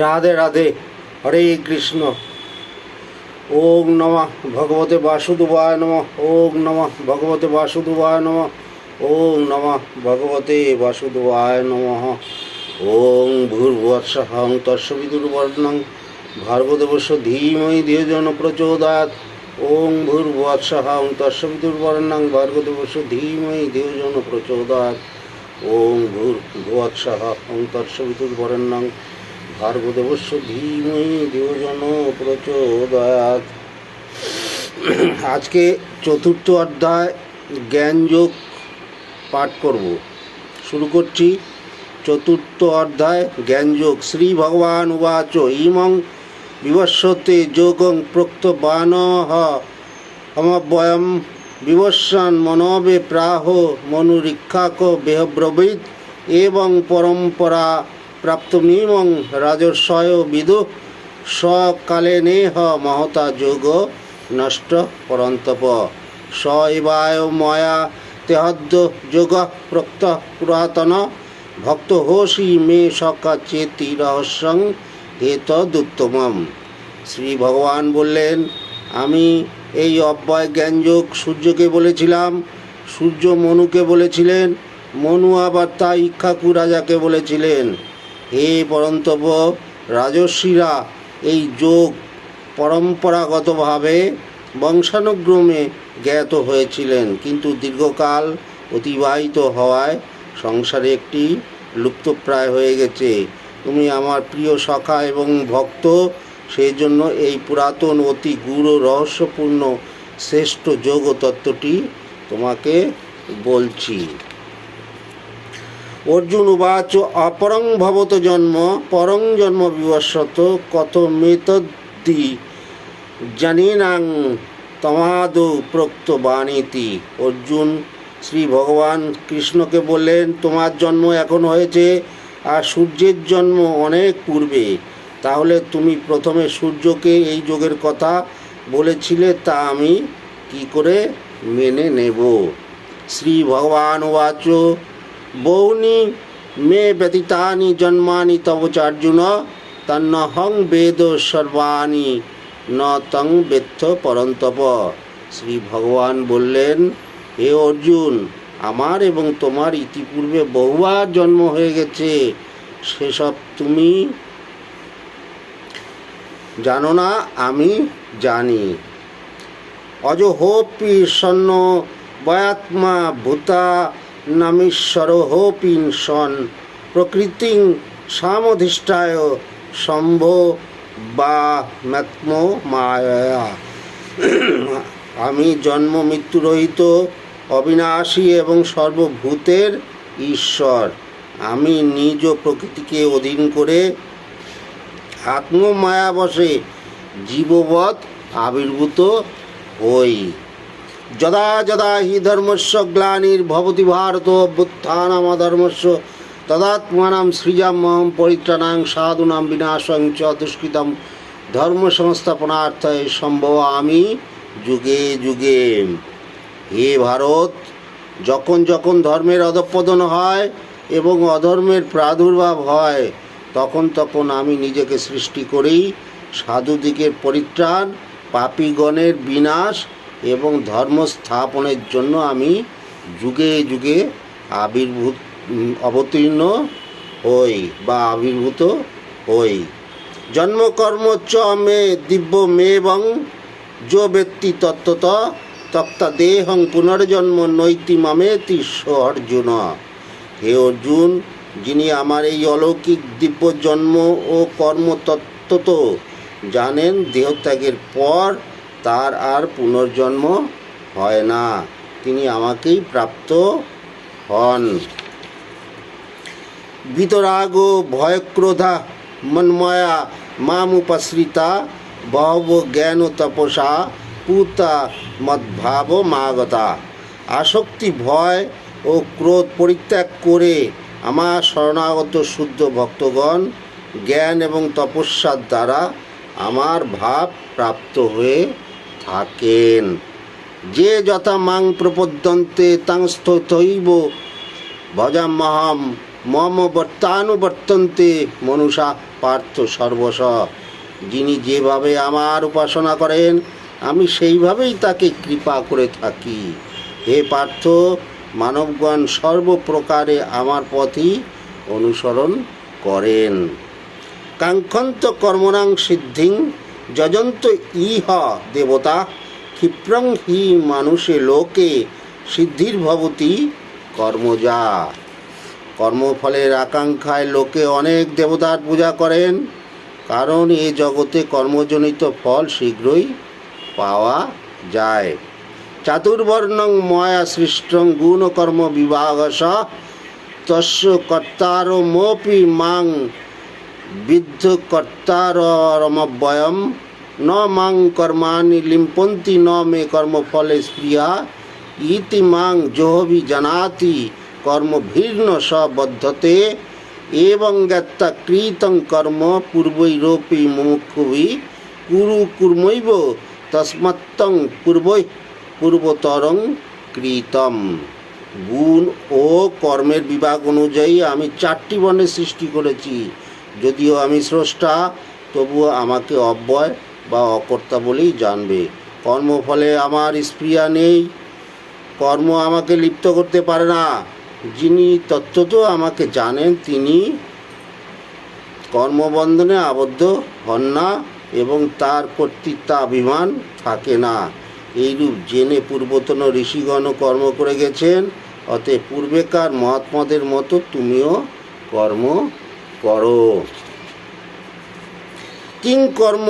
রাধে রাধে। হরে কৃষ্ণ। ওম নমঃ ভগবতে বাসুদেবায় নমঃ। ওম নমঃ ভগবতে বাসুদেবায় নমঃ। ওম নমঃ ভগবতে বাসুদেবায় নমঃ। ওং ভূর্ভুবস্সুঃ তস্সবিতুর্বরেণ্যং ভর্গদেবস্য ধীমহি ধিয়ো যো ন প্রচোদয়াৎ। ওং ভূর্ভুবস্সুঃ তস্সবিতুর্বরেণ্যং ভর্গদেবস্য ধীমহি ধিয়ো যো ন প্রচোদয়াৎ। ওং ভূর্ভুবস্সুঃ তস্সবিতুর্বরেণ্যং ভর্গদেবস্য ধীমহি ধিয়ো যো ন প্রচোদয়াৎ। আজকে চতুর্থ অধ্যায় জ্ঞানযোগ পাঠ করব। শুরু করছি। চতুর্থ অধ্যায় জ্ঞানযোগ। শ্রী ভগবান উবাচ ইমং বিবস্বতে যোগং প্রোক্তবানঃ অমব্যয়ম বিবস্বান মনোবে প্রাহ মনুরীক্ষাক বেহব্রবীত এবং পরম্পরা প্রাপ্তমিমং রাজর্ষয় বিদু সকালে নেহ মহতা যোগ নষ্ট পরন্তপ স এবায় ময়া তেহদ্য যোগ প্রক্ত পুরাতন ভক্ত হোসি মে সকা চেতি রহস্যং এতদুত্তমম। শ্রী ভগবান বললেন, আমি এই অব্যয় জ্ঞানযোগ সূর্যকে বলেছিলাম, সূর্য মনুকে বলেছিলেন, মনু আবার তা ইক্ষ্বাকু রাজাকে বলেছিলেন। হে পরন্তপ, রাজর্ষিরা এই যোগ পরম্পরাগতভাবে বংশানুক্রমে জ্ঞাত হয়েছিলেন, কিন্তু দীর্ঘকাল অতিবাহিত হওয়ায় সংসারে একটি লুপ্তপ্রায় হয়ে গেছে। তুমি আমার প্রিয় সখা এবং ভক্ত, সেই জন্য এই পুরাতন অতি গূঢ় রহস্যপূর্ণ শ্রেষ্ঠ যোগ তত্ত্বটি তোমাকে বলছি। অর্জুন উবাচ অপরং ভবত জন্ম পরং জন্ম বিবস্বত কত মেতদ্দি জানিনাং তমাদৌ প্রোক্ত বাণীতি। অর্জুন শ্রী ভগবান কৃষ্ণকে বললেন, তোমার জন্ম এখন হয়েছে আর সূর্যের জন্ম অনেক পূর্বে, তাহলে তুমি প্রথমে সূর্যকে এই যোগের কথা বলেছিলে, তা আমি কি করে মেনে নেব? শ্রী ভগবান উবাচ বৌনি মে ব্যতীতানি জন্মানি তব চার্জুন তন্নহং বেদ সর্বাণি ন তং বেত্থ পরন্তপ। শ্রী ভগবান বললেন, হে অর্জুন, আমার এবং তোমার ইতিপূর্বে বহুবার জন্ম হয়ে গেছে, সেসব তুমি জানো না, আমি জানি। অজহোপি সন্ন বয়াত্মা ভূতা নামীশ্বর হোপিন সন প্রকৃতিং সামধিষ্ঠায় সম্ভ বা ম্যাত্ম মায়া। আমি জন্ম মৃত্যুরহিত, অবিনাশী এবং সর্বভূতের ঈশ্বর। আমি নিজ প্রকৃতিকে অধীন করে আত্মমায়াবশে জীববৎ আবির্ভূত হই। যদা যদা হি ধর্মস্য গ্লানির্ভবতি ভারত অভ্যুত্থানমধর্মস্য তদাত্মানাং সৃজাম্যহং পরিত্রাণাং সাধূনাং বিনাশং চ দুষ্কৃতং ধর্ম সংস্থাপনার্থে সম্ভবামি যুগে যুগে। হে ভারত, যখন যখন ধর্মের অধঃপতন হয় এবং অধর্মের প্রাদুর্ভাব হয়, তখন তখন আমি নিজেকে সৃষ্টি করি সাধুদিগের পরিত্রাণ, পাপীগণের বিনাশ এবং ধর্ম স্থাপনের জন্য আমি যুগে যুগে অবতীর্ণ হই বা আবির্ভূত হই। জন্মকর্ম চ মে দিব্য মেবং যো ব্যক্তি তত্ত্বত তক্তা দেহং পুনর্জন্ম নৈতি মামেতি স অর্জুন। হে অর্জুন, যিনি আমার এই অলৌকিক দিব্য জন্ম ও কর্ম তত্ত্বত জানেন, দেহত্যাগের পর তার আর পুনর্জন্ম হয় না, তিনি আমাকেই প্রাপ্ত হন। বিতরাগ ভয়ক্রোধা মন্ময়া মামুপশ্রিতা বহব জ্ঞান তপসা পুতা মদ্ভাব মাগতা। আসক্তি, ভয় ও ক্রোধ পরিত্যাগ করে আমার শরণাগত শুদ্ধ ভক্তগণ জ্ঞান এবং তপস্যার দ্বারা আমার ভাব প্রাপ্ত হয়ে থাকেন। যে যথা মাং প্রপদ্যন্তে তাংস্থৈব ভজাম্যহম মম বর্তানুবর্তন্তে মনুষা পার্থ সর্বশ। যিনি যেভাবে আমার উপাসনা করেন আমি সেইভাবেই তাকে কৃপা করে থাকি। হে পার্থ, মানবগণ সর্বপ্রকারে আমার পথই অনুসরণ করেন। কাঙ্ক্ষন্ত কর্মণাং সিদ্ধিং যজন্ত ইহ দেবতা ক্ষিপ্রং হি মানুষে লোকে সিদ্ধির্ভবতি কর্মজা। কর্মফলের আকাঙ্ক্ষায় লোকে অনেক দেবতার পূজা করেন, কারণ এ জগতে কর্মজনিত ফল শীঘ্রই পাওয়া যায়। চাতুর্বর্ণং ময়া সৃষ্টং গুণকর্ম বিভাগশ তস্য কর্তারমপি মাং বিদ্ধ কর্তারমব্যয়ম ন মাং কর্মাণি লিম্পন্তি ন মে কর্মফলে স্পৃহা ইতি মাং জোহবি জানাতি কর্মভীর্ণ স বদ্ধতে এবং জ্ঞাত্তা কৃতং কর্ম পূর্বৈরপি মুমুক্ষুভি কুরু কুর্মৈব তস্মাত্তং পূর্বতরং কৃতম। গুণ ও কর্মের বিভাগ অনুযায়ী আমি 4টি বর্ণের সৃষ্টি করেছি। যদিও আমি স্রষ্টা, তবুও আমাকে অব্যয় বা অকর্তা বলেই জানবে। কর্মফলে আমার স্পৃহা নেই, কর্ম আমাকে লিপ্ত করতে পারে না। যিনি তত্ত্বত আমাকে জানেন তিনি কর্মবন্ধনে আবদ্ধ হন না এবং তার কর্তৃত্বাভিমান থাকে না। এইরূপ জেনে পূর্বতন ঋষিগণও কর্ম করে গেছেন, অতএব পূর্বেকার মহাত্মাদের মতো তুমিও কর্ম করো। কিং কর্ম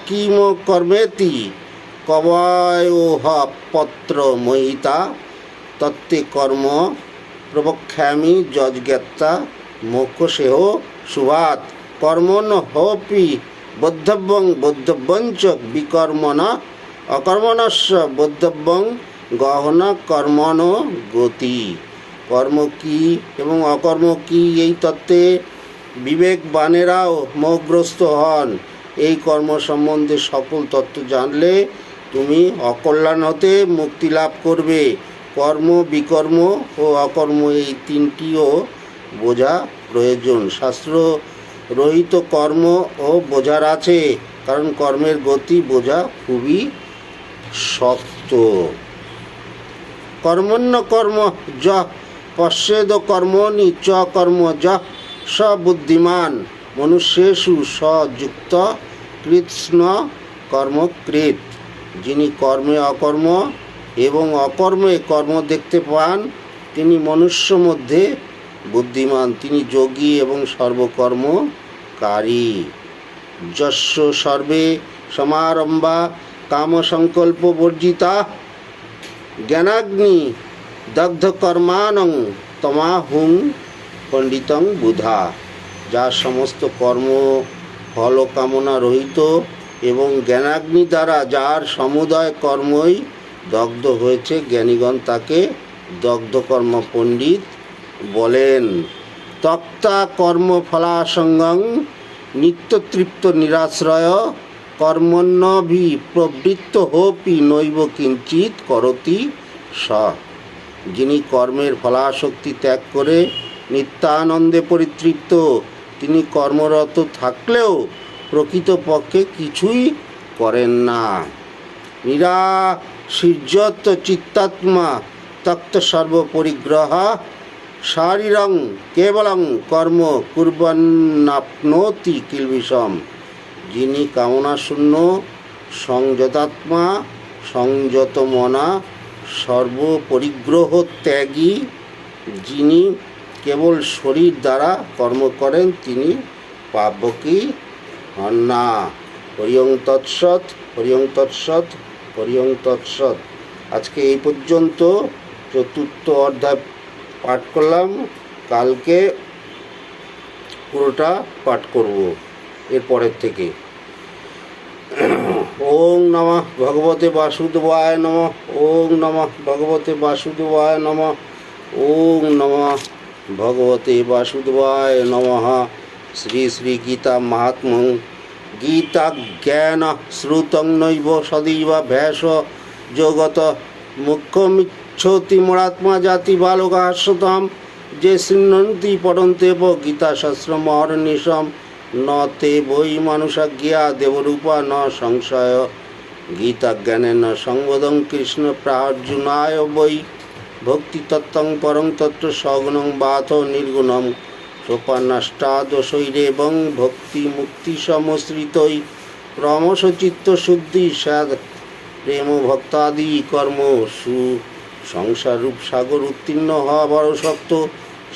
কিম কর্মেতি কবয়োহ পত্র মহিতা তত্ত্বে কর্ম প্রবক্ষ্যামি যজ্ঞাত্তা মোক্ষসেহ শুভাৎ। কর্মণ হোপি বদ্ধব্যং বদ্ধব্যঞ্চ বিকর্মণ অকর্মণস্য বদ্ধব্যং গহন কর্মণ গতি। কর্ম কী এবং অকর্ম কী এই তত্ত্বে বিবেকবানেরাও মোহগ্রস্ত হন। এই কর্ম সম্বন্ধে সকল তত্ত্ব জানলে তুমি অকল্যাণ হতে মুক্তি লাভ করবে। কর্ম, বিকর্ম ও অকর্ম এই তিনটিও বোঝা প্রয়োজন। শাস্ত্র রহিত কর্ম ও বোঝার আছে, কারণ কর্মের গতি বোঝা খুবই শক্ত। কর্মণ্য কর্ম যঃ পশ্যেদ কর্মণি চ কর্ম যঃ স বুদ্ধিমান মনুষ্যেষু সযুক্ত কৃৎস্ন কর্মকৃৎ। যিনি কর্মে অকর্ম এবং অকর্মে কর্ম দেখতে পান তিনি মনুষ্য মধ্যে বুদ্ধিমান। তিনি যোগী এবং সর্বকর্মকারী। যস্য সর্বে সমারম্ভা কামসংকল্প বর্জিতা জ্ঞানাগ্নি দগ্ধকর্মাণং তমাহুং পণ্ডিতং বুধা। যার সমস্ত কর্ম ফল কামনা রহিত এবং জ্ঞানাগ্নি দ্বারা যার সমুদয় কর্মই দগ্ধ হয়েছে, জ্ঞানীগণ তাকে দগ্ধকর্ম পণ্ডিত বলেন। তক্তা কর্মফলাসঙ্গং নিত্যতৃপ্ত নিরাশ্রয় কর্মণ্যভি প্রবৃত্ত হোপি নৈব কিঞ্চিৎ করতি স। যিনি কর্মের ফলাসক্তি ত্যাগ করে নিত্যানন্দে পরিতৃপ্ত, তিনি কর্মরত থাকলেও প্রকৃতপক্ষে কিছুই করেন না। নিরাশীর্যত চিত্তাত্মা তক্ত সর্বপরিগ্রহ শারীরং কেবলং কর্ম কুর্বন্নাপ্নোতি কিলবিষম। যিনি কামনাশূন্য, সংযতাত্মা, সংযতমনা, সর্বপরিগ্রহ ত্যাগী, যিনি কেবল শরীর দ্বারা কর্ম করেন তিনি পাপভোগী হন না। হরিওং তৎসৎ, হরিওং তৎসৎ, হরিওং তৎসৎ। আজকে এই পর্যন্ত 4র্থ অধ্যায় পাঠ করলাম। কালকে পুরোটা পাঠ করব এরপরের থেকে। ওং নমঃ ভগবতে বাসুদেবায় নমঃ। ওং নমঃ ভগবতে বাসুদেবায় নমঃ। ওং নমঃ ভগবতে বাসুদেবায় নমঃ। শ্রী শ্রী গীতা মাহাত্ম্যং গীতা জ্ঞান শ্রুতং নৈব সদৈব ভ্যাস জগত মুখ্যমিত্য গচ্ছতি মোরাত্মা জাতি বালকা হাস্যতাম যে শৃণ্বন্তি পঠন্তেব গীতাশাস্ত্রম অহর্নিশম ন তে বৈ মানুষাজ্ঞা দেবরূপা ন সংশয় গীতা জ্ঞানেন সংবোধং কৃষ্ণ প্রার্জুনায় বৈ ভক্তি তত্ত্বং পরং তত্ত্ব সগুণং বাথ নির্গুণং সোপান্নাষ্টাদশৈরেবং ভক্তি মুক্তি সমশ্রিতৈ ক্রমশ চিত্ত শুদ্ধি স্যাদ প্রেম ভক্তাদি কর্ম সংসার রূপ সাগর উত্তীর্ণ হওয়া বড় শক্ত।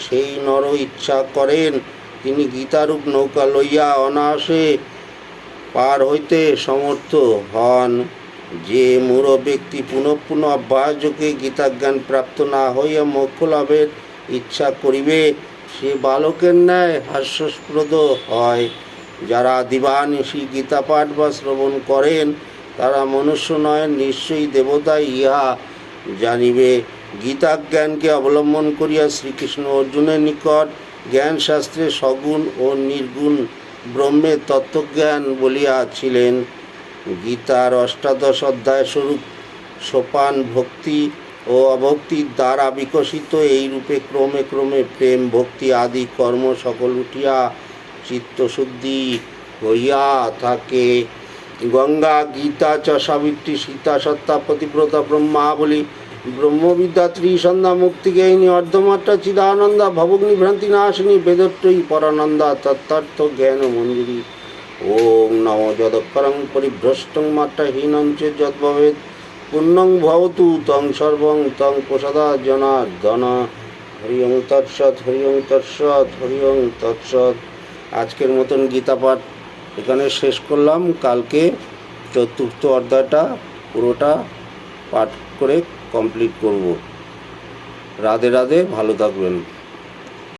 সেই নর ইচ্ছা করেন তিনি গীতারূপ নৌকা লইয়া অনায়াসে পার হইতে সমর্থ হন। যে মূঢ় ব্যক্তি পুনঃ পুনঃ অভ্যাসযোগে গীতাজ্ঞান প্রাপ্ত না হইয়া মোক্ষ লাভের ইচ্ছা করিবে সে বালকের ন্যায় হাস্যস্পদ হয়। যারা দিবানিশি গীতা পাঠ বা শ্রবণ করেন তারা মনুষ্য নয়, নিশ্চয়ই দেবতা ইহা জানিবে। গীতা জ্ঞানকে অবলম্বন করিয়া শ্রীকৃষ্ণ অর্জুনের নিকট জ্ঞানশাস্ত্রে সগুণ ও নির্গুণ ব্রহ্মের তত্ত্বজ্ঞান বলিয়াছিলেন। গীতার অষ্টাদশ অধ্যায় স্বরূপ সোপান ভক্তি ও অভক্তির দ্বারা বিকশিত এই রূপে ক্রমে ক্রমে প্রেম ভক্তি আদি কর্ম সকল উঠিয়া চিত্তশুদ্ধি হইয়া থাকে। গঙ্গা গীতা চ সাবিত্রী সীতা সত্তা পতিব্রতা ব্রহ্মাবলী ব্রহ্মবিদ্যা ত্রিসন্ধ্যা মুক্তিজ্ঞানী অর্ধমাত্রা চিদানন্দা ভবগ্নি ভ্রান্তি নাশিনী বেদত্রয়ী পরানন্দা তত্ত্বার্থ জ্ঞান মঞ্জুরি। ওম নমো যদক্ষরং পরিভ্রষ্টং মাত্রাহীনং চ যদ্ভবেৎ পুণ্যং ভবতু তং সর্বং তং প্রসাদা জনার্দন। হরি ওং তৎসৎ, হরি ওং তৎসৎ, হরি ওং তৎসৎ। আজকের মতন গীতা পাঠ এখানে শেষ করলাম। কালকে চতুর্থ অধ্যায়টা পুরোটা পাঠ করে কমপ্লিট করব। রাধে রাধে, ভালো থাকবেন।